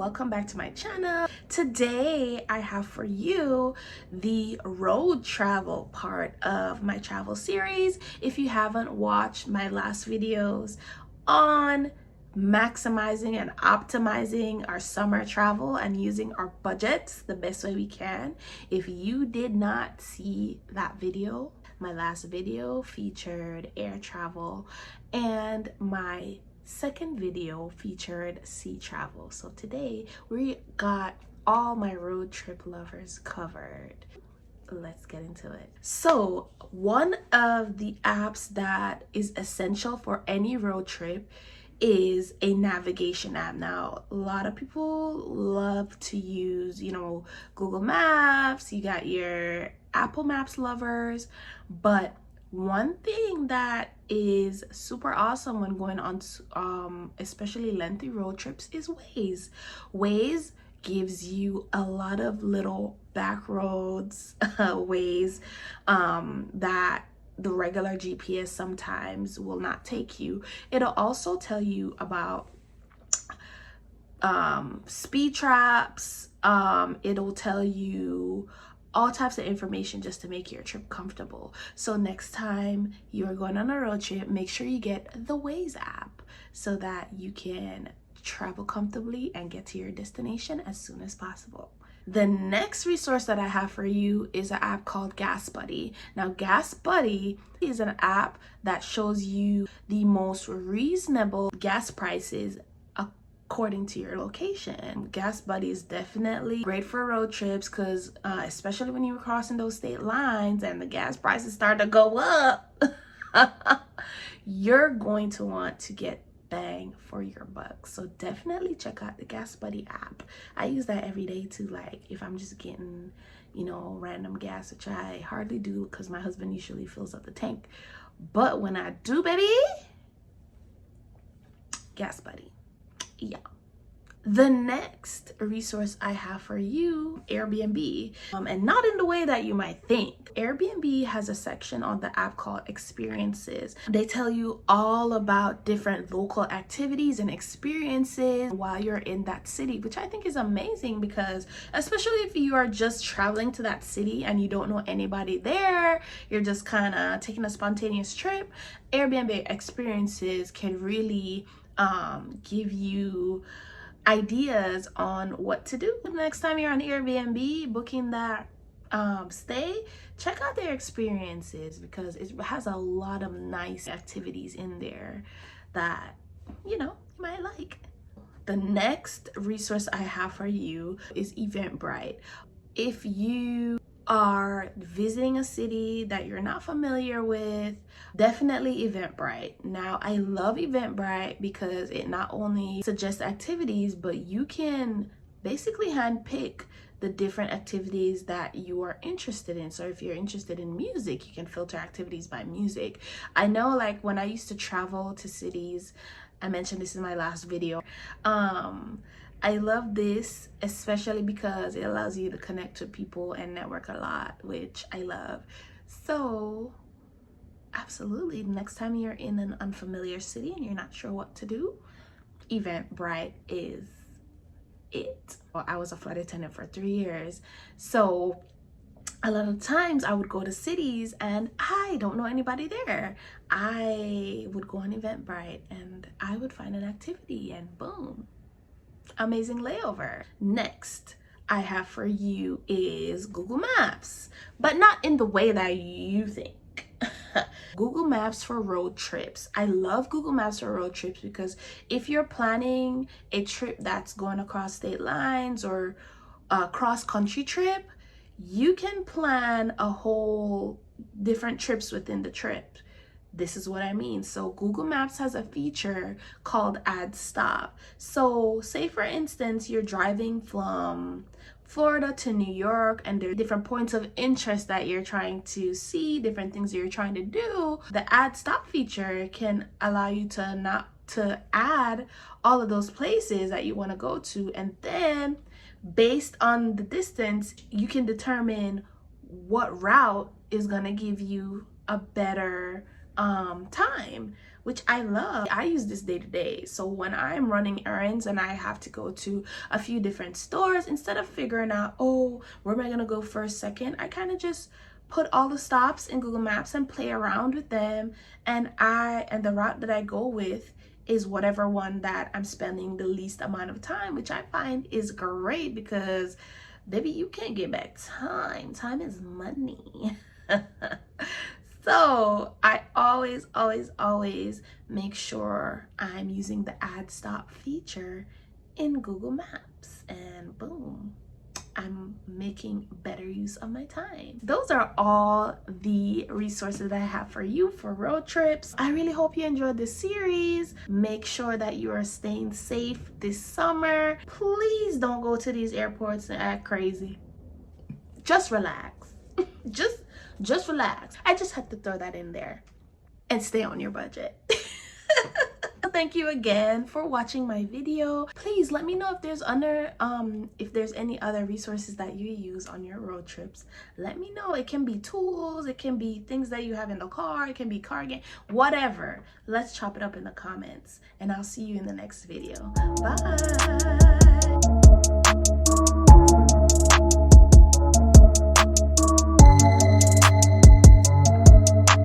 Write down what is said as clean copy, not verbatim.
welcome back to my channel. Today I have for you the road travel part of my travel series. If you haven't watched my last videos on maximizing and optimizing our summer travel and using our budgets the best way we can, if you did not see that video, my last video featured air travel and my second video featured sea travel. So today we got all my road trip lovers covered. Let's get into it. So one of the apps that is essential for any road trip is a navigation app. Now, a lot of people love to use, Google Maps. You got your Apple Maps lovers, but one thing that is super awesome when going on especially lengthy road trips is Waze. Waze gives you a lot of little back roads, ways that the regular GPS sometimes will not take you. It'll also tell you about speed traps. It'll tell you all types of information just to make your trip comfortable. So next time you're going on a road trip, make sure you get the Waze app so that you can travel comfortably and get to your destination as soon as possible. The next resource that I have for you is an app called Gas Buddy. Now, Gas Buddy is an app that shows you the most reasonable gas prices according to your location. Gas Buddy is definitely great for road trips because especially when you're crossing those state lines and the gas prices start to go up, you're going to want to get bang for your buck. So definitely check out the Gas Buddy app. I use that every day too, like if I'm just getting random gas, which I hardly do because my husband usually fills up the tank, but when I do, baby, Gas Buddy. Yeah. The next resource I have for you, Airbnb, and not in the way that you might think. Airbnb has a section on the app called experiences. They tell you all about different local activities and experiences while you're in that city, which I think is amazing because especially if you are just traveling to that city and you don't know anybody there, you're just kind of taking a spontaneous trip, Airbnb experiences can really give you ideas on what to do. Next time you're on Airbnb booking that stay, check out their experiences because it has a lot of nice activities in there that you might like. The next resource I have for you is Eventbrite. If you are visiting a city that you're not familiar with, definitely Eventbrite. Now, I love Eventbrite because it not only suggests activities, but you can basically handpick the different activities that you are interested in. So if you're interested in music, you can filter activities by music. I know, like when I used to travel to cities, I mentioned this in my last video, I love this especially because it allows you to connect to people and network a lot, which I love. So absolutely, next time you're in an unfamiliar city and you're not sure what to do, Eventbrite is it. I was a flight attendant for 3 years, so a lot of times I would go to cities and I don't know anybody there. I would go on Eventbrite and I would find an activity and boom, amazing layover. Next I have for you is Google Maps, but not in the way that you think. Google Maps for road trips. I love Google Maps for road trips because if you're planning a trip that's going across state lines or a cross-country trip, you can plan a whole different trips within the trip. This is what I mean. So Google Maps has a feature called Add Stop. So say for instance, you're driving from Florida to New York and there are different points of interest that you're trying to see, different things you're trying to do. The Add Stop feature can allow you to add all of those places that you want to go to, and then based on the distance, you can determine what route is going to give you a better time, which I love. I use this day to day. So when I'm running errands and I have to go to a few different stores, instead of figuring out, oh, where am I gonna go first, second, I kind of just put all the stops in Google Maps and play around with them, and the route that I go with is whatever one that I'm spending the least amount of time, which I find is great because baby, you can't get back time. Time is money. So I always make sure I'm using the add stop feature in Google Maps, and boom, I'm making better use of my time. Those are all the resources that I have for you for road trips. I really hope you enjoyed this series. Make sure that you are staying safe this summer. Please don't go to these airports and act crazy. Just relax. just relax. I just had to throw that in there, and stay on your budget. Thank you again for watching my video. Please let me know if there's any other resources that you use on your road trips. Let me know. It can be tools, it can be things that you have in the car, it can be car game, whatever. Let's chop it up in the comments, and I'll see you in the next video. Bye.